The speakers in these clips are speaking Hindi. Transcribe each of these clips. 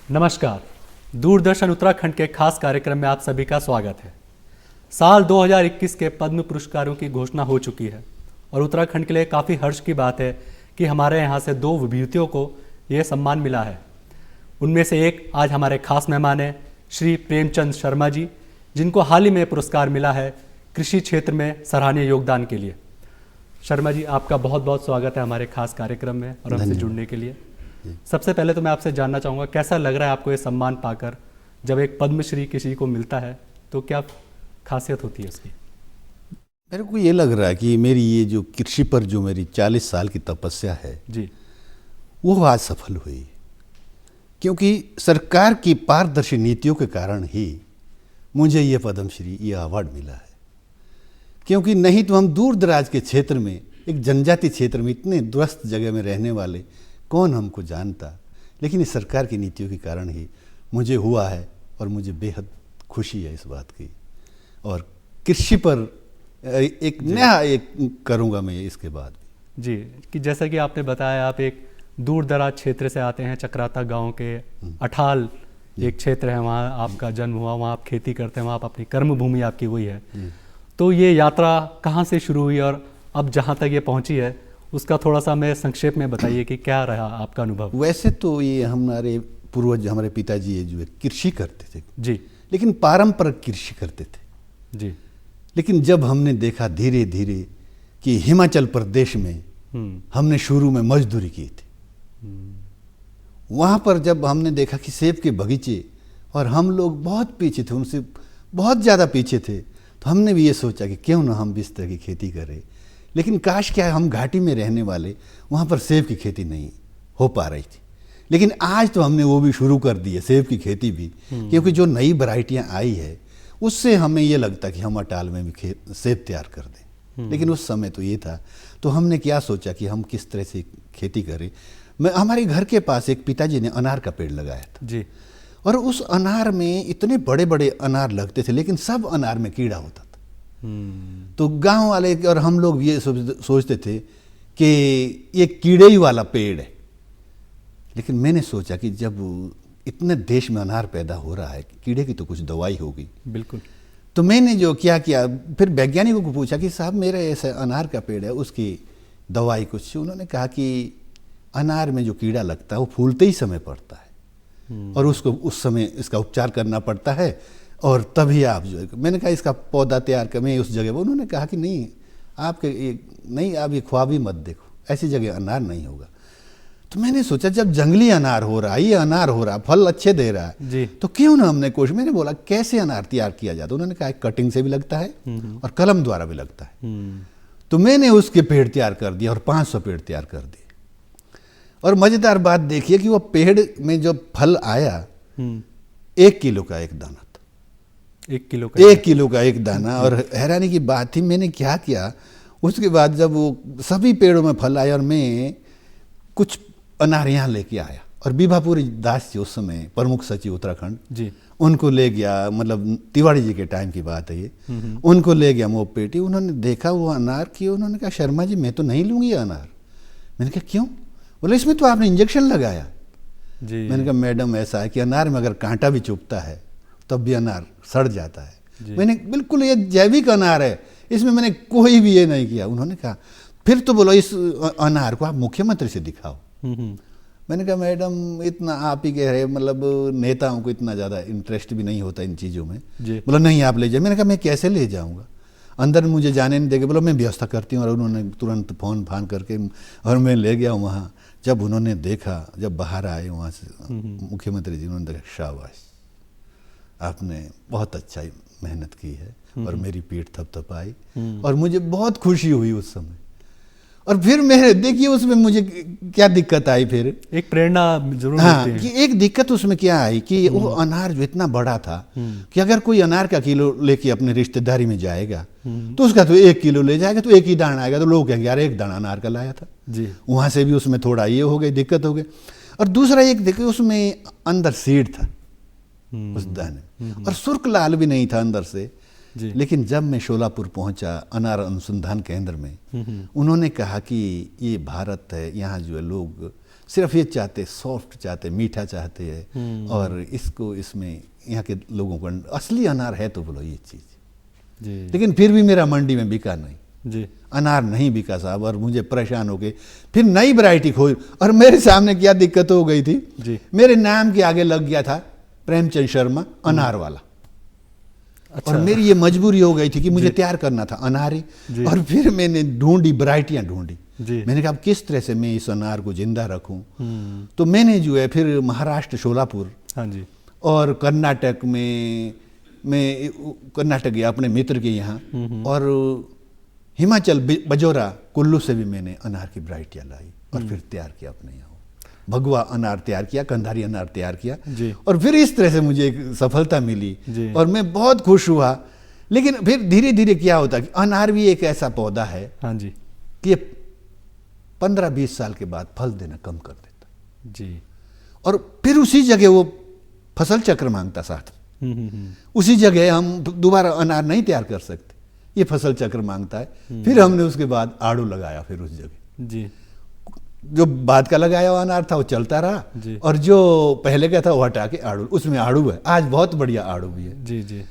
नमस्कार। दूरदर्शन उत्तराखंड के खास कार्यक्रम में आप सभी का स्वागत है। साल 2021 के पद्म पुरस्कारों की घोषणा हो चुकी है और उत्तराखंड के लिए काफ़ी हर्ष की बात है कि हमारे यहाँ से 2 विभूतियों को यह सम्मान मिला है। उनमें से एक आज हमारे खास मेहमान हैं श्री प्रेमचंद शर्मा जी, जिनको हाल ही में पुरस्कार मिला है कृषि क्षेत्र में सराहनीय योगदान के लिए। शर्मा जी, आपका बहुत बहुत स्वागत है हमारे खास कार्यक्रम में और हमसे जुड़ने के लिए। सबसे पहले तो मैं आपसे जानना चाहूँगा, कैसा लग रहा है आपको ये सम्मान पाकर? जब एक पद्मश्री किसी को मिलता है तो क्या खासियत होती है उसकी? मेरे को ये लग रहा है कि मेरी ये जो कृषि पर जो मेरी 40 साल की तपस्या है जी, वो आज सफल हुई, क्योंकि सरकार की पारदर्शी नीतियों के कारण ही मुझे ये पद्मश्री, ये अवार्ड मिला है। क्योंकि नहीं तो हम दूर दराज के क्षेत्र में, एक जनजाति क्षेत्र में, इतने दूरस्थ जगह में रहने वाले कौन हमको जानता, लेकिन इस सरकार की नीतियों के कारण ही मुझे हुआ है और मुझे बेहद खुशी है इस बात की। और कृषि पर एक नया एक करूँगा मैं इसके बाद जी, कि जैसा कि आपने बताया आप एक दूर दराज क्षेत्र से आते हैं, चक्राता गांव के अठाल एक क्षेत्र है, वहाँ आपका जन्म हुआ, वहाँ आप खेती करते हैं, वहाँ आप अपनी कर्म भूमि आपकी वही है। तो ये यात्रा कहाँ से शुरू हुई और अब जहाँ तक ये पहुँची है उसका थोड़ा सा हमें संक्षेप में बताइए कि क्या रहा आपका अनुभव? वैसे तो ये हमारे पूर्वज, हमारे पिताजी ये जो है कृषि करते थे जी, लेकिन पारंपरिक कृषि करते थे जी। लेकिन जब हमने देखा धीरे धीरे कि हिमाचल प्रदेश में हमने शुरू में मजदूरी की थी, वहाँ पर जब हमने देखा कि सेब के बगीचे, और हम लोग बहुत पीछे थे, उनसे बहुत ज़्यादा पीछे थे, तो हमने भी ये सोचा कि क्यों ना हम भी इस तरह की खेती करें। लेकिन काश क्या है, हम घाटी में रहने वाले, वहाँ पर सेब की खेती नहीं हो पा रही थी। लेकिन आज तो हमने वो भी शुरू कर दी है, सेब की खेती भी, क्योंकि जो नई वैरायटियाँ आई है उससे हमें ये लगता कि हम अटाल में भी सेब तैयार कर दें। लेकिन उस समय तो ये था, तो हमने क्या सोचा कि हम किस तरह से खेती करें। हमारे घर के पास एक पिताजी ने अनार का पेड़ लगाया था जी, और उस अनार में इतने बड़े बड़े अनार लगते थे, लेकिन सब अनार में कीड़ा होता था। तो गांव वाले और हम लोग ये सोचते थे कि ये कीड़े ही वाला पेड़ है। लेकिन मैंने सोचा कि जब इतने देश में अनार पैदा हो रहा है, कीड़े की तो कुछ दवाई होगी। बिल्कुल। तो मैंने जो क्या किया, फिर वैज्ञानिकों को पूछा कि साहब मेरे ऐसे अनार का पेड़ है, उसकी दवाई कुछ। उन्होंने कहा कि अनार में जो कीड़ा लगता है वो फूलते ही समय पड़ता है और उसको उस समय इसका उपचार करना पड़ता है, और तभी आप जो है, मैंने कहा इसका पौधा तैयार कर, मैं उस जगह पर, उन्होंने कहा कि नहीं आपके नहीं, आप ये ख्वाब ही मत देखो, ऐसी जगह अनार नहीं होगा। तो मैंने सोचा जब जंगली अनार हो रहा है, ये अनार हो रहा है, फल अच्छे दे रहा है जी, तो क्यों ना हमने कोशिश। मैंने बोला कैसे अनार तैयार किया जाता? उन्होंने कहा कटिंग से भी लगता है और कलम द्वारा भी लगता है। तो मैंने उसके पेड़ तैयार कर दिया और 500 पेड़ तैयार कर दिए। और मजेदार बात देखिए कि वो पेड़ में जो फल आया 1 किलो का एक दाना था, 1 किलो का 1 किलो का एक दाना। और हैरानी की बात थी, मैंने क्या किया उसके बाद जब वो सभी पेड़ों में फल आया और मैं कुछ अनार यहाँ लेके आया, और विभापुरी दास जी उस समय प्रमुख सचिव उत्तराखंड, जी, उनको ले गया, मतलब तिवारी जी के टाइम की बात है ये, उनको ले गया वो पेटी। उन्होंने देखा वो अनार की, उन्होंने कहा शर्मा जी मैं तो नहीं लूँगी अनार। मैंने कहा क्यों? बोले इसमें तो आपने इंजेक्शन लगाया। जी। मैंने कहा मैडम ऐसा है कि अनार में अगर कांटा भी चुभता है तब भी अनार सड़ जाता है। मैंने बिल्कुल ये जैविक अनार है, इसमें मैंने कोई भी ये नहीं किया। उन्होंने कहा फिर तो बोलो इस अनार को आप मुख्यमंत्री से दिखाओ। मैंने कहा मैडम इतना आप ही कह रहे, मतलब नेताओं को इतना ज़्यादा इंटरेस्ट भी नहीं होता इन चीज़ों में। बोला नहीं आप ले जाए। मैंने कहा मैं कैसे ले जाऊँगा, अंदर मुझे जाने नहीं देंगे। बोला मैं व्यवस्था करती हूँ। और उन्होंने तुरंत फ़ोन फान करके और मैं ले गया वहाँ। जब उन्होंने देखा, जब बाहर आए वहाँ से मुख्यमंत्री जी, उन्होंने देखा शाबाश आपने बहुत अच्छा मेहनत की है, और मेरी पीठ थपथपाई और मुझे बहुत खुशी हुई उस समय। और फिर मेरे देखिए उसमें मुझे क्या दिक्कत आई, फिर एक प्रेरणा जरूर हाँ मिलती है। कि एक दिक्कत उसमें क्या आई कि वो अनार जो इतना बड़ा था कि अगर कोई अनार का किलो लेके अपने रिश्तेदारी में जाएगा तो उसका तो 1 किलो ले जाएगा तो 1 ही दाना आएगा, तो लोग कहेंगे यार 1 दाना अनार का लाया था जी। वहां से भी उसमें थोड़ा ये हो गई, दिक्कत हो गई। और दूसरा एक देखिए उसमें अंदर सीड था उस दाने, और सुर्ख लाल भी नहीं था अंदर से। लेकिन जब मैं शोलापुर पहुंचा अनार अनुसंधान केंद्र में, उन्होंने कहा कि ये भारत है, यहाँ जो है लोग सिर्फ ये चाहते, सॉफ्ट चाहते, मीठा चाहते हैं। और इसको इसमें यहाँ के लोगों को असली अनार है तो बोलो ये चीज़ जी। लेकिन फिर भी मेरा मंडी में बिका नहीं जी। अनार नहीं बिका साहब। और मुझे परेशान हो गए, फिर नई वैरायटी खोई। और मेरे सामने क्या दिक्कत हो गई थी जी। मेरे नाम के आगे लग गया था प्रेमचंद शर्मा अनार वाला। अच्छा। और मेरी ये मजबूरी हो गई थी कि मुझे तैयार करना था अनारी। और फिर मैंने ढूंढी, वैरायटियाँ ढूंढी। मैंने कहा अब किस तरह से मैं इस अनार को जिंदा रखूं। तो मैंने जो है फिर महाराष्ट्र शोलापुर, हाँ जी, और कर्नाटक में मैं कर्नाटक गया अपने मित्र के यहाँ, और हिमाचल बजोरा कुल्लू से भी मैंने अनार की वैरायटियाँ लाई और फिर तैयार किया अपने यहाँ। भगवा अनार तैयार किया, कंधारी अनार तैयार किया जी। और फिर इस तरह से मुझे एक सफलता मिली जी। और मैं बहुत खुश हुआ। लेकिन फिर धीरे धीरे क्या होता कि अनार भी एक ऐसा पौधा है हाँ जी, कि ये 15-20 साल के बाद फल देना कम कर देता जी। और फिर उसी जगह वो फसल चक्र मांगता साथ। उसी जगह हम दोबारा अनार नहीं तैयार कर सकते, ये फसल चक्र मांगता है। फिर हमने उसके बाद आड़ू लगाया, फिर उस जगह जी। जो बाद का लगाया हुआ अनार था वो चलता रहा जी। और जो पहले का था वो हटा के आड़ू, उसमें आड़ू है आज, बहुत बढ़िया आड़ू भी है। जी। जी।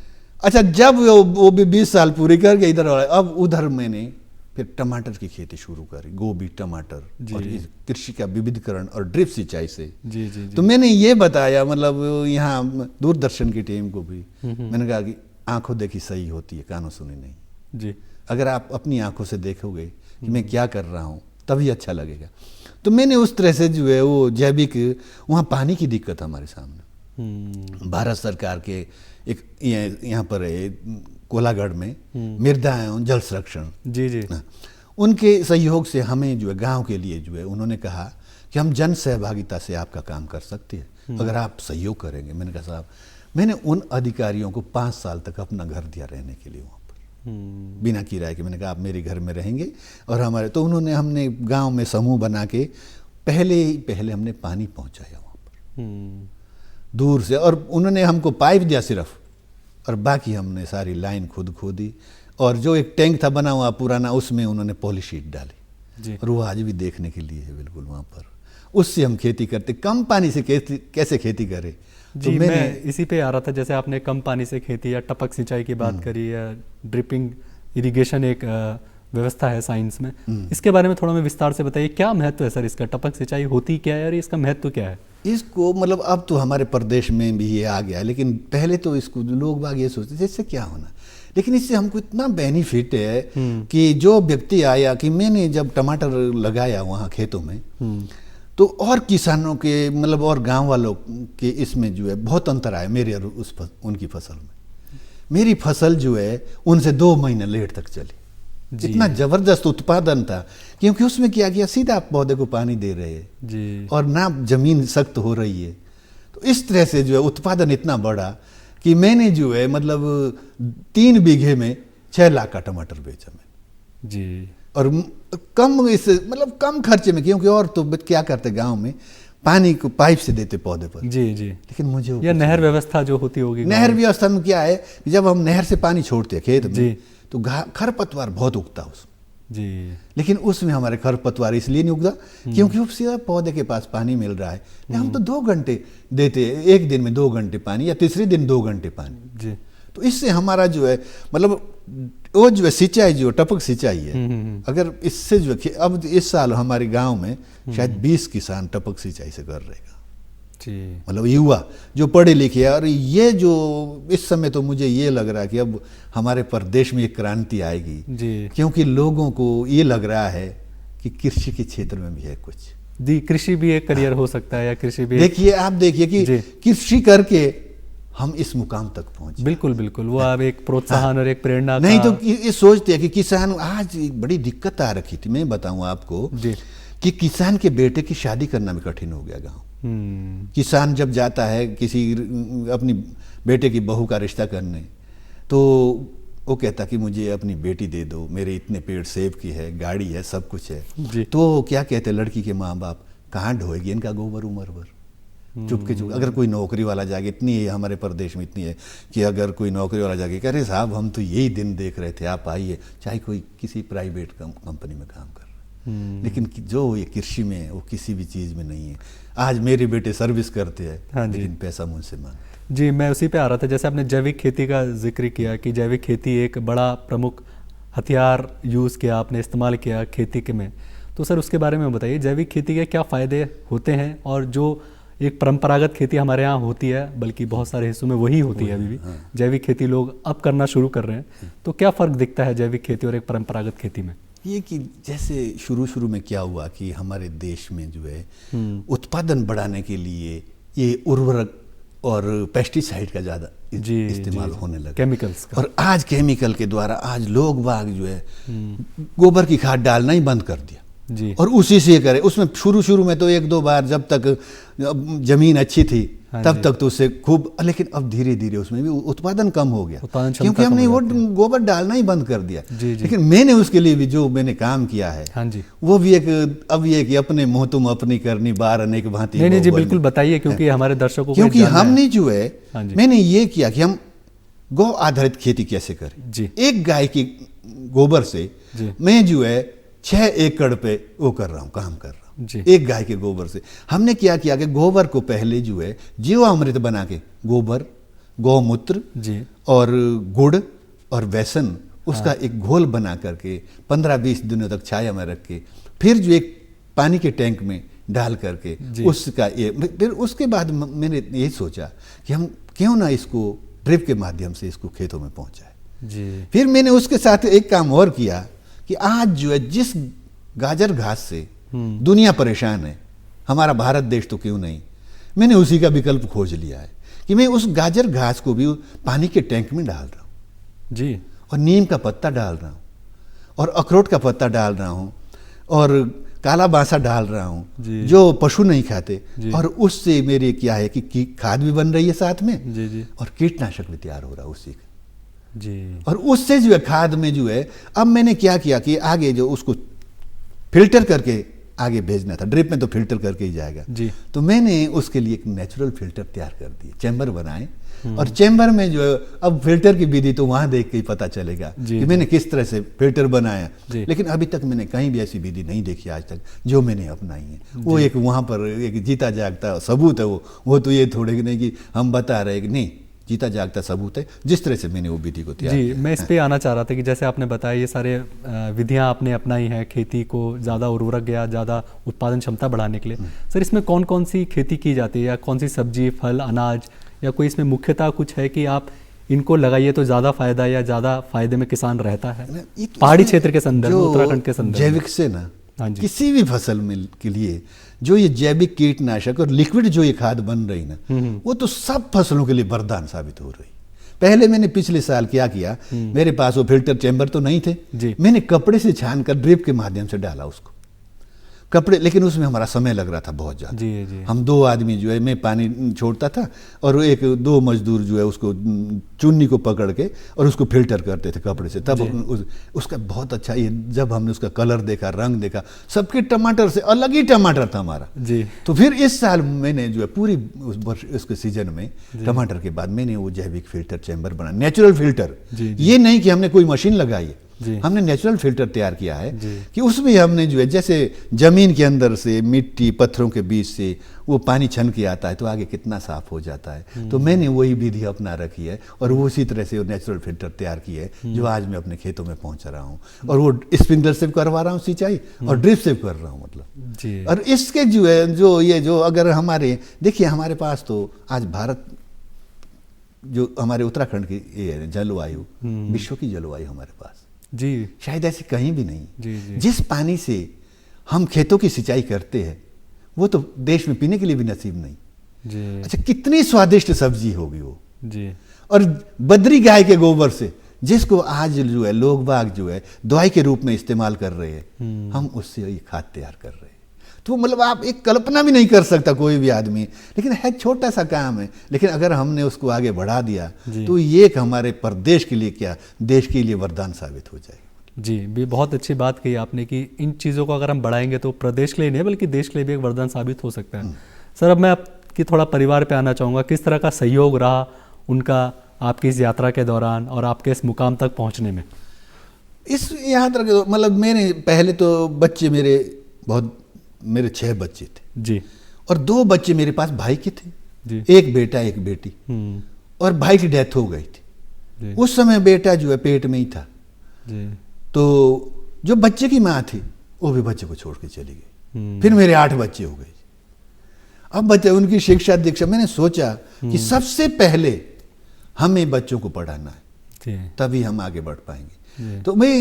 अच्छा, जब वो भी 20 साल पूरी कर गए इधर, अब उधर मैंने फिर टमाटर की खेती शुरू करी, गोभी, टमाटर, और इस कृषि का विविधीकरण और ड्रिप सिंचाई से। जी। जी। तो मैंने ये बताया, मतलब यहाँ दूरदर्शन की टीम को भी मैंने कहा कि आंखों देखी सही होती है, कानों सुनी नहीं। जी। अगर आप अपनी आंखों से देखोगे कि मैं क्या कर रहा हूँ तभी अच्छा लगेगा। तो मैंने उस तरह से जो है वो जैविक, वहाँ पानी की दिक्कत हमारे सामने, भारत सरकार के एक यहाँ पर है कोलागढ़ में मृदा एवं जल संरक्षण, जी। जी। उनके सहयोग से हमें जो है गांव के लिए जो है उन्होंने कहा कि हम जन सहभागिता से आपका काम कर सकते हैं अगर आप सहयोग करेंगे। मैंने कहा साहब, मैंने उन अधिकारियों को 5 साल तक अपना घर दिया रहने के लिए वहाँ पर बिना किराए के। मैंने कहा आप मेरे घर में रहेंगे और हमारे, तो उन्होंने, हमने गांव में समूह बना के पहले हमने पानी पहुंचाया वहाँ पर दूर से, और उन्होंने हमको पाइप दिया सिर्फ, और बाकी हमने सारी लाइन खुद खोदी। और जो एक टैंक था बना हुआ पुराना, उसमें उन्होंने पॉलीशीट डाली जी। और वो आज भी देखने के लिए है बिल्कुल वहाँ पर। उससे हम खेती करते, कम पानी से कैसे खेती करें। जी, तो मैं इसी पे आ रहा था, जैसे आपने कम पानी से खेती या टपक सिंचाई की बात करी, या ड्रिपिंग इरिगेशन एक व्यवस्था है साइंस में, इसके बारे में थोड़ा मैं विस्तार से बताइए, क्या महत्व है सर इसका? टपक सिंचाई होती क्या है और इसका महत्व क्या है? इसको मतलब अब तो हमारे प्रदेश में भी ये आ गया है, लेकिन पहले तो इसको लोग बाग ये सोचते थे इससे क्या होना, लेकिन इससे हमको इतना बेनिफिट है कि जो व्यक्ति आया कि मैंने जब टमाटर लगाया वहाँ खेतों में, तो और किसानों के मतलब और गांव वालों के इसमें जो है बहुत अंतर आया मेरे और उनकी फसल में। मेरी फसल जो है उनसे 2 महीने लेट तक चली, इतना जबरदस्त उत्पादन था, क्योंकि उसमें क्या किया, सीधा आप पौधे को पानी दे रहे हैं जी, और ना जमीन सख्त हो रही है। तो इस तरह से जो है उत्पादन इतना बढ़ा कि मैंने जो है मतलब 3 बीघे में 6 लाख का टमाटर बेचा मैंने जी। और कम इस मतलब कम खर्चे में, क्योंकि और तो क्या करते गांव में पानी को पाइप से देते पौधे पर। जी जी। लेकिन मुझे या नहर व्यवस्था जो होती होगी, नहर व्यवस्था में क्या है कि जब हम नहर से पानी छोड़ते हैं खेत में तो खरपतवार बहुत उगता है उसमें जी, लेकिन उसमें हमारे खरपतवार इसलिए नहीं उगता क्योंकि वो सीधा पौधे के पास पानी मिल रहा है। हम तो 2 घंटे देते, एक दिन में 2 घंटे पानी या तीसरे दिन 2 घंटे पानी जी। तो इससे हमारा जो है मतलब वो जो है सिंचाई जो टपक सिंचाई है, अगर इससे जो है अब इस साल हमारे गांव में शायद 20 किसान टपक सिंचाई से कर रहेगा जी, मतलब युवा जो पढ़े लिखे हैं। और ये जो इस समय तो मुझे ये लग रहा है कि अब हमारे प्रदेश में एक क्रांति आएगी जी, क्योंकि लोगों को ये लग रहा है कि कृषि के क्षेत्र में भी है कुछ जी, कृषि भी एक करियर हो सकता है, या कृषि भी देखिए आप देखिए कि कृषि करके हम इस मुकाम तक पहुंचे। बिल्कुल बिल्कुल, वो अब एक प्रोत्साहन और एक प्रेरणा नहीं तो ये सोचते हैं कि किसान, आज एक बड़ी दिक्कत आ रखी थी, मैं बताऊं आपको जी, कि किसान के बेटे की शादी करना भी कठिन हो गया गांव। किसान जब जाता है किसी अपनी बेटे की बहू का रिश्ता करने, तो वो कहता कि मुझे अपनी बेटी दे दो, मेरे इतने पेड़ सेब की है, गाड़ी है, सब कुछ है जी। तो क्या कहते हैं लड़की के माँ बाप, कहाँ ढोएगी इनका गोबर उमर भर, चुपके चुप। अगर कोई नौकरी वाला जाके, इतनी है हमारे प्रदेश में, इतनी है कि अगर कोई नौकरी वाला जाके कह रहे साहब हम तो यही दिन देख रहे थे आप आइए, चाहे कोई किसी प्राइवेट कंपनी में काम कर रहे, लेकिन जो ये कृषि में है वो किसी भी चीज़ में नहीं है। आज मेरे बेटे सर्विस करते हैं, हाँ जी। लेकिन पैसा मुझसे मांगते। जी, मैं उसी पे आ रहा था। जैसे आपने जैविक खेती का जिक्र किया कि जैविक खेती एक बड़ा प्रमुख हथियार यूज़ किया, आपने इस्तेमाल किया खेती के में, तो सर उसके बारे में बताइए, जैविक खेती के क्या फ़ायदे होते हैं, और जो एक परंपरागत खेती हमारे यहाँ होती है, बल्कि बहुत सारे हिस्सों में वही होती है अभी भी, जैविक खेती लोग अब करना शुरू कर रहे हैं, तो क्या फ़र्क दिखता है जैविक खेती और एक परंपरागत खेती में? ये कि जैसे शुरू में क्या हुआ कि हमारे देश में जो है उत्पादन बढ़ाने के लिए ये उर्वरक और पेस्टिसाइड का ज़्यादा इस्तेमाल होने लगा, केमिकल्स का। और आज केमिकल के द्वारा आज लोग बाग जो है गोबर की खाद डालना ही बंद कर दिया जी। और उसी से करे। उसमें शुरू में तो 1-2 बार जब तक जमीन अच्छी थी तब तक तो उससे खूब, लेकिन अब धीरे धीरे उसमें भी उत्पादन कम हो गया, क्योंकि हमने वो गोबर डालना ही बंद कर दिया। लेकिन मैंने उसके लिए भी जो मैंने काम किया है, हाँ जी, वो भी एक अब ये कि अपने मुँह तुम अपनी करनी बार अनेक भांति। नहीं जी, बिल्कुल बताइए, क्योंकि हमारे दर्शकों को, क्योंकि हमने जो है मैंने ये किया कि हम गौ आधारित खेती कैसे करें जी। एक गाय की गोबर से मैं जो है 6 एकड़ पे वो कर रहा हूँ, काम कर रहा हूँ एक गाय के गोबर से। हमने क्या किया कि गोबर को पहले जो है जीवामृत बना के, गोबर, गौमूत्र और गुड़ और बेसन, उसका एक घोल बना करके 15-20 दिनों तक छाया में रख के, फिर जो एक पानी के टैंक में डाल करके उसका ये, फिर उसके बाद मैंने ये सोचा कि हम क्यों ना इसको ड्रिप के माध्यम से इसको खेतों में पहुंचाए। फिर मैंने उसके साथ एक काम और किया कि आज जो है जिस गाजर घास से दुनिया परेशान है, हमारा भारत देश तो क्यों नहीं, मैंने उसी का विकल्प खोज लिया है कि मैं उस गाजर घास को भी पानी के टैंक में डाल रहा हूँ जी, और नीम का पत्ता डाल रहा हूँ, और अखरोट का पत्ता डाल रहा हूँ, और काला बांसा डाल रहा हूँ जो पशु नहीं खाते, और उससे मेरे क्या है कि खाद भी बन रही है साथ में और कीटनाशक भी तैयार हो रहा है उसी का जी। और उससे जो है खाद में जो है, अब मैंने क्या किया कि आगे जो उसको फिल्टर करके आगे भेजना था, ड्रिप में तो फिल्टर करके ही जाएगा जी। तो मैंने उसके लिए एक नेचुरल फिल्टर तैयार कर दिए, चैम्बर बनाए, और चैम्बर में जो है अब फिल्टर की विधि तो वहां देख के ही पता चलेगा कि मैंने किस तरह से फिल्टर बनाया, लेकिन अभी तक मैंने कहीं भी ऐसी विधि नहीं देखी आज तक जो मैंने अपनाई है। वो एक वहां पर एक जीता जागता सबूत है वो तो ये थोड़े नहीं कि हम बता रहे कि नहीं, जीता जागता सबूत है जिस तरह से मैंने वो विधि को तैयार किया। मैं इस पे आना चाह रहा था कि जैसे आपने बताया ये सारे विधियां आपने अपनाई हैं खेती को ज़्यादा उर्वरक या ज़्यादा उत्पादन क्षमता बढ़ाने के लिए। सर इसमें कौन कौन सी खेती की जाती है, या कौन सी सब्जी, फल, अनाज, या कोई इसमें मुख्यतः कुछ है कि आप इनको लगाइए तो ज़्यादा फायदा या ज़्यादा फायदे में किसान रहता है? पहाड़ी क्षेत्र के संदर्भ में, उत्तराखंड के संदर्भ में जैविक से ना किसी भी फसल में के लिए जो ये जैविक कीटनाशक और लिक्विड जो ये खाद बन रही ना, वो तो सब फसलों के लिए वरदान साबित हो रही। पहले मैंने पिछले साल क्या किया, मेरे पास वो फिल्टर चैम्बर तो नहीं थे, मैंने कपड़े से छान कर ड्रिप के माध्यम से डाला उसको कपड़े, लेकिन उसमें हमारा समय लग रहा था बहुत ज़्यादा। हम 2 आदमी जो है, मैं पानी छोड़ता था और 1-2 मजदूर जो है उसको चुन्नी को पकड़ के और उसको फिल्टर करते थे कपड़े से। तब उसका बहुत अच्छा, ये जब हमने उसका कलर देखा, रंग देखा, सबके टमाटर से अलग ही टमाटर था हमारा जी। तो फिर इस साल मैंने जो है पूरी उसके सीजन में टमाटर के बाद मैंने वो जैविक फिल्टर चैम्बर बना, नेचुरल फिल्टर। ये नहीं कि हमने कोई मशीन लगाई है, हमने नेचुरल फिल्टर तैयार किया है कि उसमें हमने जो है जैसे जमीन के अंदर से मिट्टी पत्थरों के बीच से वो पानी छन के आता है तो आगे कितना साफ हो जाता है। तो मैंने वही विधि अपना रखी है और वो उसी तरह से वो नेचुरल फिल्टर तैयार की है जो आज मैं अपने खेतों में पहुंच रहा हूँ, और वो स्प्रिंकलर से करवा रहा हूँ सिंचाई और ड्रिप से कर रहा हूँ मतलब। और इसके जो है जो अगर हमारे देखिए, हमारे पास तो आज भारत जो हमारे उत्तराखंड की जलवायु विश्व की जलवायु हमारे पास जी, शायद ऐसे कहीं भी नहीं जी। जिस पानी से हम खेतों की सिंचाई करते हैं वो तो देश में पीने के लिए भी नसीब नहीं जी। अच्छा, कितनी स्वादिष्ट सब्जी होगी वो जी। और बद्री गाय के गोबर से जिसको आज जो है लोग बाग जो है दवाई के रूप में इस्तेमाल कर रहे हैं, हम उससे ये खाद तैयार कर रहे हैं। तो मतलब आप एक कल्पना भी नहीं कर सकता कोई भी आदमी, लेकिन है छोटा सा काम है, लेकिन अगर हमने उसको आगे बढ़ा दिया तो ये एक हमारे प्रदेश के लिए क्या देश के लिए वरदान साबित हो जाएगा जी। भी बहुत अच्छी बात कही आपने कि इन चीज़ों को अगर हम बढ़ाएंगे तो प्रदेश के लिए नहीं बल्कि देश के लिए भी एक वरदान साबित हो सकता है। सर अब मैं आपकी थोड़ा परिवार पे आना चाहूँगा, किस तरह का सहयोग रहा उनका आपकी इस यात्रा के दौरान और आपके इस मुकाम तक पहुँचने में? इस याद रखो, मतलब मेरे पहले तो बच्चे मेरे 6 बच्चे थे जी और 2 बच्चे मेरे पास भाई के थे जी। एक बेटा एक बेटी। और भाई की डेथ हो गई थी जी उस समय, बेटा जो है पेट में ही था। जी। तो जो बच्चे की माँ थी वो भी बच्चे को छोड़ के चली गई। फिर मेरे 8 बच्चे हो गए। अब बच्चे उनकी शिक्षा दीक्षा, मैंने सोचा कि सबसे पहले हमें बच्चों को पढ़ाना है, जी तभी हम आगे बढ़ पाएंगे। जी। तो मैं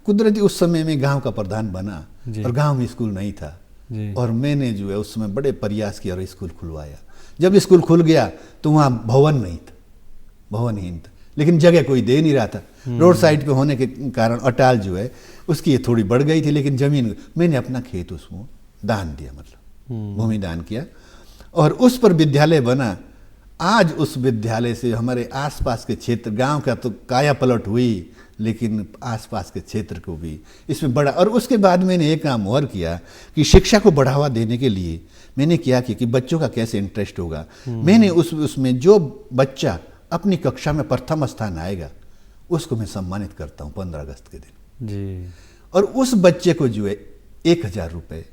कुदरती उस समय में गांव का प्रधान बना जी। और गांव में स्कूल नहीं था जी। और मैंने जो है उस समय बड़े प्रयास किया और स्कूल खुलवाया। जब स्कूल खुल गया तो वहाँ भवन नहीं था, भवनहीन था, लेकिन जगह कोई दे नहीं रहा था। रोड साइड पे होने के कारण अटाल जो है उसकी थोड़ी बढ़ गई थी, लेकिन जमीन मैंने अपना खेत उसको दान दिया, मतलब भूमि दान किया और उस पर विद्यालय बना। आज उस विद्यालय से हमारे आसपास के क्षेत्र, गांव का तो काया पलट हुई, लेकिन आसपास के क्षेत्र को भी इसमें बड़ा। और उसके बाद मैंने एक काम और किया कि शिक्षा को बढ़ावा देने के लिए मैंने क्या किया कि बच्चों का कैसे इंटरेस्ट होगा। मैंने उसमें जो बच्चा अपनी कक्षा में प्रथम स्थान आएगा उसको मैं सम्मानित करता हूँ 15 अगस्त के दिन जी। और उस बच्चे को जो है 1000 रुपये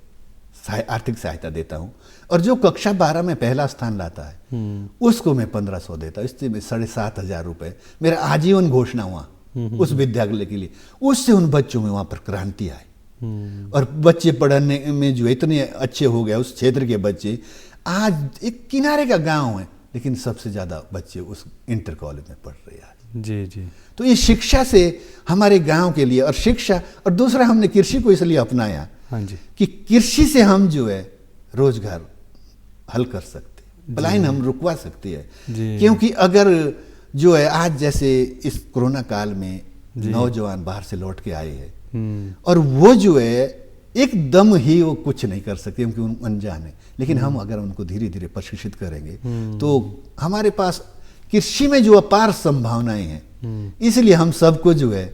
आर्थिक सहायता देता हूँ। और जो कक्षा 12 में पहला स्थान लाता है उसको मैं 1500 देता हूँ। इससे मैं 7500 रुपये मेरा आजीवन घोषणा हुआ उस विद्यालय के लिए। उससे उन बच्चों में वहाँ पर क्रांति आई और बच्चे पढ़ने में जो इतने अच्छे हो गए उस क्षेत्र के बच्चे। आज एक किनारे का गांव है लेकिन सबसे ज़्यादा बच्चे उस इंटर कॉलेज में पढ़ रहे हैं आज। जी जी। तो ये शिक्षा से हमारे गांव के लिए और शिक्षा, और दूसरा हमने कृषि को इसलिए अपनाया हाँ जी कि कृषि से हम जो है रोजगार हल कर सकते हैं, पलायन हम रुकवा सकते हैं। क्योंकि अगर जो है आज जैसे इस कोरोना काल में नौजवान बाहर से लौट के आए हैं और वो जो है एकदम ही वो कुछ नहीं कर सकते क्योंकि उन अनजान है, लेकिन हम अगर उनको धीरे धीरे प्रशिक्षित करेंगे तो हमारे पास कृषि में जो अपार संभावनाएं हैं। इसलिए हम सबको जो है,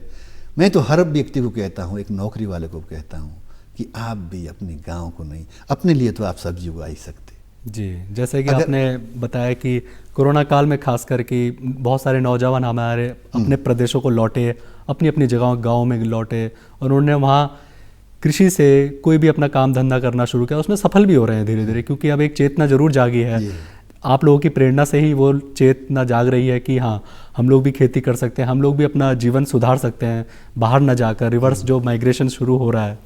मैं तो हर व्यक्ति को कहता हूँ, एक नौकरी वाले को कहता हूँ कि आप भी अपने गांव को नहीं, अपने लिए तो आप सब्जी उगा ही सकते जी। जैसे कि आपने बताया कि कोरोना काल में खास करके बहुत सारे नौजवान हमारे अपने प्रदेशों को लौटे, अपनी अपनी जगहों गाँव में लौटे और उन्होंने वहाँ कृषि से कोई भी अपना काम धंधा करना शुरू किया, उसमें सफल भी हो रहे हैं धीरे धीरे, क्योंकि अब एक चेतना जरूर जागी है। आप लोगों की प्रेरणा से ही वो चेतना जाग रही है कि हाँ हम लोग भी खेती कर सकते हैं, हम लोग भी अपना जीवन सुधार सकते हैं बाहर न जाकर। रिवर्स जो माइग्रेशन शुरू हो रहा है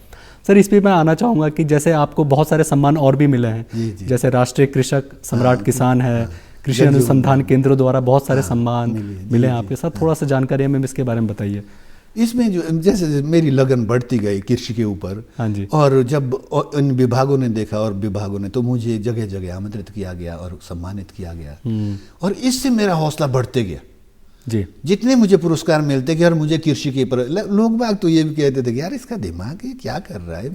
सर, इस पर मैं आना चाहूँगा कि जैसे आपको बहुत सारे सम्मान और भी मिले हैं, जैसे राष्ट्रीय कृषक सम्राट किसान है, कृषि अनुसंधान केंद्र द्वारा बहुत सारे सम्मान मिले हैं आपके साथ। थोड़ा सा जानकारी हमें इसके बारे में बताइए। इसमें जो जैसे मेरी लगन बढ़ती गई कृषि के ऊपर, हाँ जी, और जब इन विभागों ने देखा और विभागों ने तो मुझे जगह जगह आमंत्रित किया गया और सम्मानित किया गया और इससे मेरा हौसला बढ़ते गया जी। जितने मुझे पुरस्कार मिलते कि यार मुझे कृषि के पर, लोग बाग तो ये भी कहते थे कि यार इसका दिमाग है क्या कर रहा है।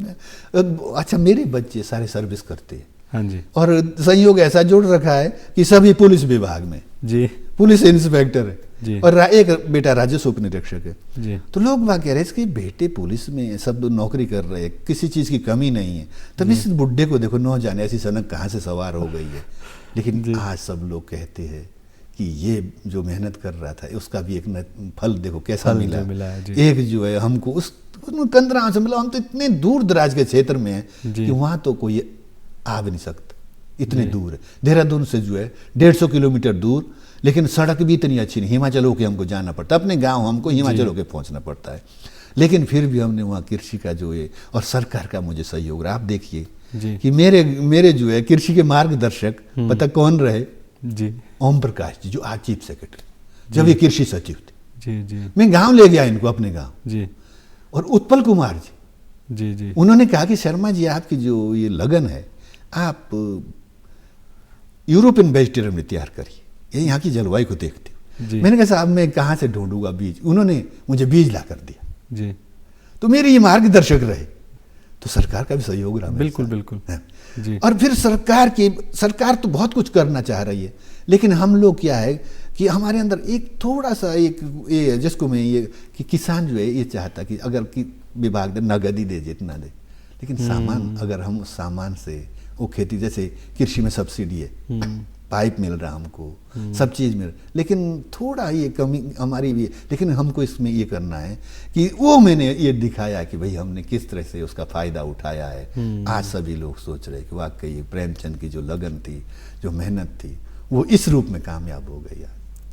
अच्छा, मेरे बच्चे सारे सर्विस करते हैं, हाँ जी, और संयोग ऐसा जोड़ रखा है कि सभी पुलिस विभाग में जी, पुलिस इंस्पेक्टर है जी, और एक बेटा राजस्व उप निरीक्षक है जी। तो लोग बात कह रहे हैं इसके बेटे पुलिस में सब नौकरी कर रहे हैं, किसी चीज़ की कमी नहीं है। तब इस बुढ़े को देखो, न जाने ऐसी सनक कहाँ से सवार हो गई है। लेकिन आज सब लोग कहते हैं कि ये जो मेहनत कर रहा था उसका भी एक फल देखो कैसा मिला है। एक जो है हमको उस कंदरा से मिला। हम तो इतने दूर दराज के क्षेत्र में हैं कि वहाँ तो कोई आ भी नहीं सकता, इतने दूर है। देहरादून से जो है 150 किलोमीटर दूर, लेकिन सड़क भी इतनी अच्छी नहीं, हिमाचल होके हमको जाना पड़ता, अपने गांव हमको हिमाचल होके पहुंचना पड़ता है। लेकिन फिर भी हमने वहाँ कृषि का जो है और सरकार का मुझे सहयोग रहा। आप देखिए कि मेरे जो है कृषि के मार्गदर्शक पता कौन रहे जी, ओम प्रकाश जी, जो आज चीफ सेक्रेटरी, जब ये कृषि सचिव थे। जी जी। मैं गांव ले गया इनको, अपने गांव जी, और उत्पल कुमार जी, जी जी, उन्होंने कहा कि शर्मा जी आपकी जो ये लगन है, आप यूरोपियन वेजिटेरियन में तैयार करिए, ये यहाँ की जलवायु को देखते हो। मैंने कहा साहब मैं कहाँ से ढूंढूंगा बीज, उन्होंने मुझे बीज ला कर दिया जी। तो मेरे ये मार्गदर्शक रहे, तो सरकार का भी सहयोग रहा। बिल्कुल बिल्कुल जी। और फिर सरकार तो बहुत कुछ करना चाह रही है, लेकिन हम लोग क्या है कि हमारे अंदर एक थोड़ा सा एक ये जिसको मैं ये कि किसान जो है ये चाहता कि अगर कि विभाग दे नगद ही दे जितना दे, लेकिन सामान अगर हम सामान से वो खेती, जैसे कृषि में सब्सिडी है पाइप मिल रहा हमको, सब चीज़ मिल, लेकिन थोड़ा ये कमी हमारी भी है। लेकिन हमको इसमें ये करना है कि वो मैंने ये दिखाया कि भाई हमने किस तरह से उसका फ़ायदा उठाया है। आज सभी लोग सोच रहे हैं कि वाकई प्रेमचंद की जो लगन थी, जो मेहनत थी, वो इस रूप में कामयाब हो गई।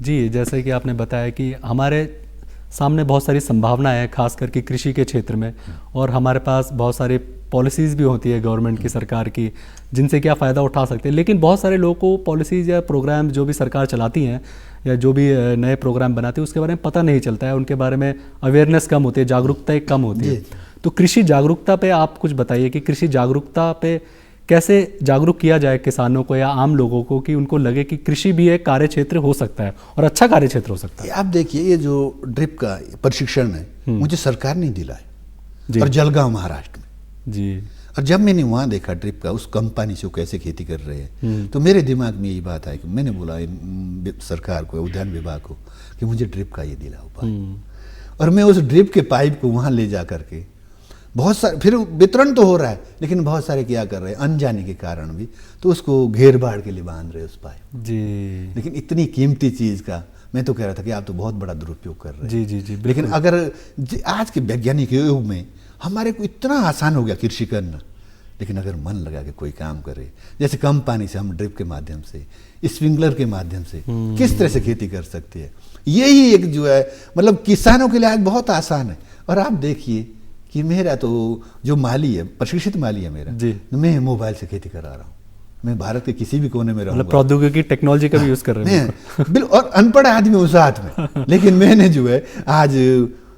जी, जैसे कि आपने बताया कि हमारे सामने बहुत सारी संभावनाएं हैं, खास करके कृषि के क्षेत्र में, और हमारे पास बहुत सारी पॉलिसीज़ भी होती है गवर्नमेंट की, सरकार की, जिनसे क्या फ़ायदा उठा सकते हैं। लेकिन बहुत सारे लोगों को पॉलिसीज़ या प्रोग्राम जो भी सरकार चलाती हैं या जो भी नए प्रोग्राम बनाती है उसके बारे में पता नहीं चलता है, उनके बारे में अवेयरनेस कम होती है, जागरूकता कम होती है। तो कृषि जागरूकता पे आप कुछ बताइए कि कृषि जागरूकता पे कैसे जागरूक किया जाए किसानों को या आम लोगों को कि उनको लगे कि कृषि भी एक कार्य क्षेत्र हो सकता है और अच्छा कार्य क्षेत्र हो सकता है। आप देखिए, ये जो ड्रिप का प्रशिक्षण है मुझे सरकार ने दिलाया, और जलगांव महाराष्ट्र में जी। और जब मैंने वहाँ देखा ड्रिप का, उस कंपनी से वो कैसे खेती कर रहे हैं, तो मेरे दिमाग में यही बात आई कि मैंने बोला सरकार को, उद्यान विभाग को, कि मुझे ड्रिप का ये दिलाओ पाइप। और मैं उस ड्रिप के पाइप को वहाँ ले जा करके बहुत सारे, फिर वितरण तो हो रहा है, लेकिन बहुत सारे क्या कर रहे हैं अनजाने के कारण भी, तो उसको घेर बाढ़ के लिए बांध रहे उस पाइप जी। लेकिन इतनी कीमती चीज़ का मैं तो कह रहा था कि आप तो बहुत बड़ा दुरुपयोग कर रहे हैं। जी जी जी। लेकिन अगर आज के वैज्ञानिक युग में हमारे को इतना आसान हो गया कृषि करना, लेकिन अगर मन लगा के कोई काम करे, जैसे कम पानी से हम ड्रिप के माध्यम से, स्प्रिंकलर के माध्यम से किस तरह से खेती कर सकते हैं, यही एक जो है मतलब किसानों के लिए आज बहुत आसान है। और आप देखिए कि मेरा तो जो माली है, प्रशिक्षित माली है मेरा, मैं मोबाइल से खेती करा रहा हूँ। मैं भारत के किसी भी कोने में रहूँगा, प्रौद्योगिकी टेक्नोलॉजी का भी यूज़ कर रहे हैं और अनपढ़ आदमी उस हाथ में लेकिन मैंने जो है आज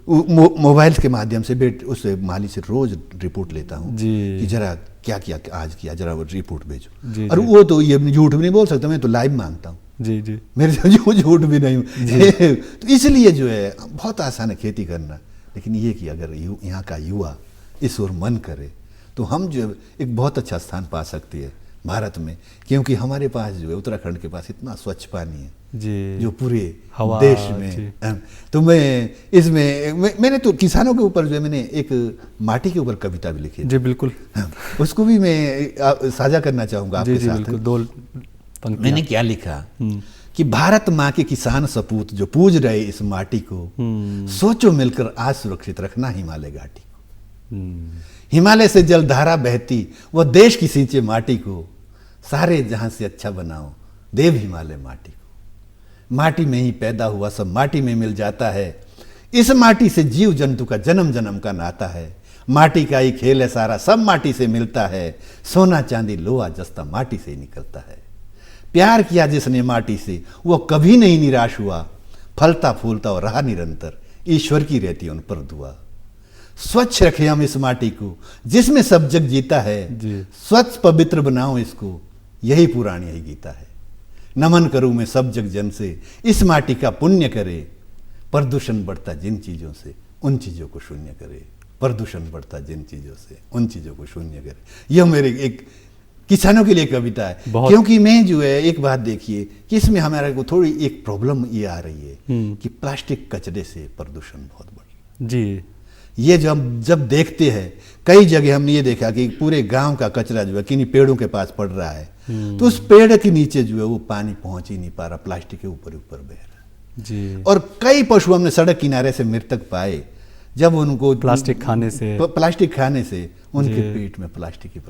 मोबाइल के माध्यम से उस माली से रोज रिपोर्ट लेता हूँ कि जरा क्या किया आज किया, जरा वो रिपोर्ट भेजो। और वो तो ये झूठ भी नहीं बोल सकता, मैं तो लाइव मांगता हूँ जी जी, मेरे से झूठ भी नहीं तो इसलिए जो है बहुत आसान है खेती करना। लेकिन ये कि अगर यहाँ का युवा इस ओर मन करे तो हम जो एक बहुत अच्छा स्थान पा सकती है भारत में, क्योंकि हमारे पास जो है उत्तराखंड के पास इतना स्वच्छ पानी है जी, जो पूरे देश में। तो मैं इसमें मैंने तो किसानों के ऊपर जो है मैंने एक माटी के ऊपर कविता भी लिखी जी बिल्कुल, उसको भी मैं साझा करना चाहूँगा आपके साथ। दो मैंने क्या लिखा कि भारत माँ के किसान सपूत जो पूज रहे इस माटी को, सोचो मिलकर आज सुरक्षित रखना हिमालय घाटी को। हिमालय से जलधारा बहती वह देश की सींचे माटी को, सारे जहां से अच्छा बनाओ देव हिमालय माटी को। माटी में ही पैदा हुआ सब माटी में मिल जाता है, इस माटी से जीव जंतु का जन्म जन्म का नाता है। माटी का ही खेल है सारा, सब माटी से मिलता है, सोना चांदी लोहा जस्ता माटी से ही निकलता है। प्यार किया जिसने माटी से वो कभी नहीं निराश हुआ, फलता फूलता और रहा निरंतर, ईश्वर की रहती उन पर दुआ। स्वच्छ रखे हम इस माटी को जिसमें सब जग जीता है, स्वच्छ पवित्र बनाओ इसको, यही पुरानी यही गीता है। नमन करूं मैं सब जग जन से, इस माटी का पुण्य करे, प्रदूषण बढ़ता जिन चीजों से उन चीजों को शून्य करे। प्रदूषण बढ़ता जिन चीजों से उन चीजों को शून्य करे। यह मेरे एक किसानों के लिए कविता है। क्योंकि मैं जो है एक बात देखिए कि इसमें हमारे को थोड़ी एक प्रॉब्लम ये आ रही है कि प्लास्टिक कचरे से प्रदूषण बहुत बढ़ जी। ये जब देखते हैं कई जगह हमने ये देखा कि पूरे गांव का कचरा जो है किन्हीं पेड़ों के पास पड़ रहा है, तो उस पेड़ के नीचे जो है वो पानी पहुंच ही नहीं पा रहा, प्लास्टिक के ऊपर ऊपर बह रहा जी। और कई पशु हमने सड़क किनारे से मृतक पाए जब उनको प्लास्टिक खाने से उनके पेट में प्लास्टिक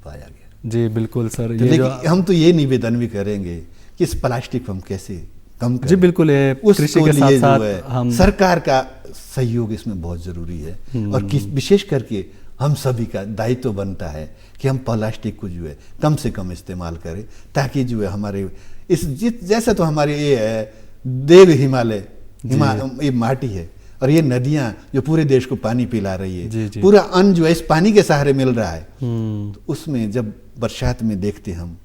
पाया गया जी। बिल्कुल सर, तो लेकिन हम तो ये निवेदन भी करेंगे कि इस प्लास्टिक को हम कैसे कम करें जी। बिल्कुल, कृषि के साथ साथ हम सरकार का सहयोग इसमें बहुत जरूरी है, और विशेष करके हम सभी का दायित्व बनता है कि हम प्लास्टिक को जो है कम से कम इस्तेमाल करें, ताकि जो है हमारे इस जैसे तो हमारे ये है देव हिमालय ये माटी है, और ये नदियां जो पूरे देश को पानी पिला रही है जी। पूरा अन्न जो है इस पानी के सहारे मिल रहा है, तो उसमें जब बरसात में देखते हम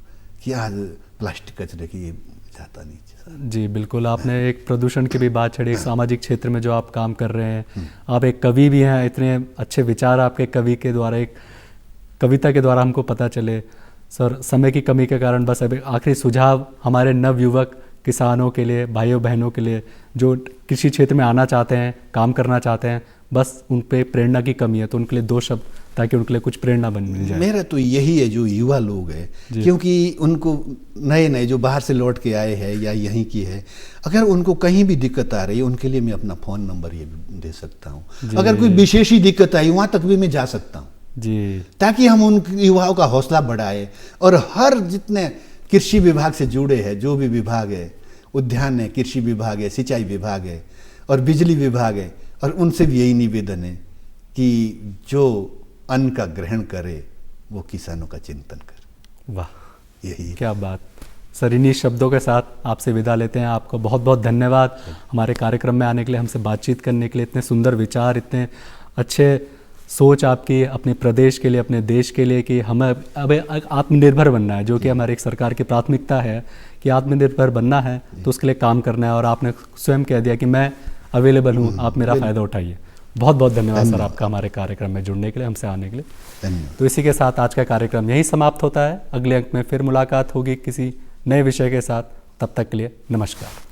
कि आज प्लास्टिक कचरे की जाता नीचे जी। बिल्कुल, आपने एक प्रदूषण की भी बात छेड़ी, एक सामाजिक क्षेत्र में जो आप काम कर रहे हैं, आप एक कवि भी हैं, इतने अच्छे विचार आपके कवि के द्वारा एक कविता के द्वारा हमको पता चले। सर, समय की कमी के कारण बस अब आखिरी सुझाव हमारे नवयुवक किसानों के लिए, भाइयों बहनों के लिए जो कृषि क्षेत्र में आना चाहते हैं, काम करना चाहते हैं, बस उन पे प्रेरणा की कमी है, तो उनके लिए 2 शब्द ताकि उनके लिए कुछ प्रेरणा मिल जाए। मेरा तो यही है, जो युवा लोग हैं, क्योंकि उनको नए नए जो बाहर से लौट के आए हैं या यहीं की है, अगर उनको कहीं भी दिक्कत आ रही है, उनके लिए मैं अपना फ़ोन नंबर ये भी दे सकता हूँ। अगर कोई विशेष ही दिक्कत आई वहाँ तक भी मैं जा सकता हूँ जी, ताकि हम उन युवाओं का हौसला बढ़ाए। और हर जितने कृषि विभाग से जुड़े हैं, जो भी विभाग है, उद्यान है, कृषि विभाग है, सिंचाई विभाग है और बिजली विभाग है, और उनसे भी यही निवेदन है कि जो अन्न का ग्रहण करे वो किसानों का चिंतन करे। वाह, यही है। क्या बात सर। इन्हीं शब्दों के साथ आपसे विदा लेते हैं। आपको बहुत बहुत धन्यवाद हमारे कार्यक्रम में आने के लिए, हमसे बातचीत करने के लिए। इतने सुंदर विचार, इतने अच्छे सोच आपकी अपने प्रदेश के लिए, अपने देश के लिए, कि हमें अब आत्मनिर्भर बनना है, जो कि हमारी एक सरकार की प्राथमिकता है कि आत्मनिर्भर बनना है, तो उसके लिए काम करना है। और आपने स्वयं कह दिया कि मैं अवेलेबल हूँ, आप मेरा फ़ायदा उठाइए। बहुत बहुत धन्यवाद सर आपका हमारे कार्यक्रम में जुड़ने के लिए, हमसे आने के लिए। धन्यवाद। तो इसी के साथ आज का कार्यक्रम यहीं समाप्त होता है। अगले अंक में फिर मुलाकात होगी किसी नए विषय के साथ। तब तक के लिए नमस्कार।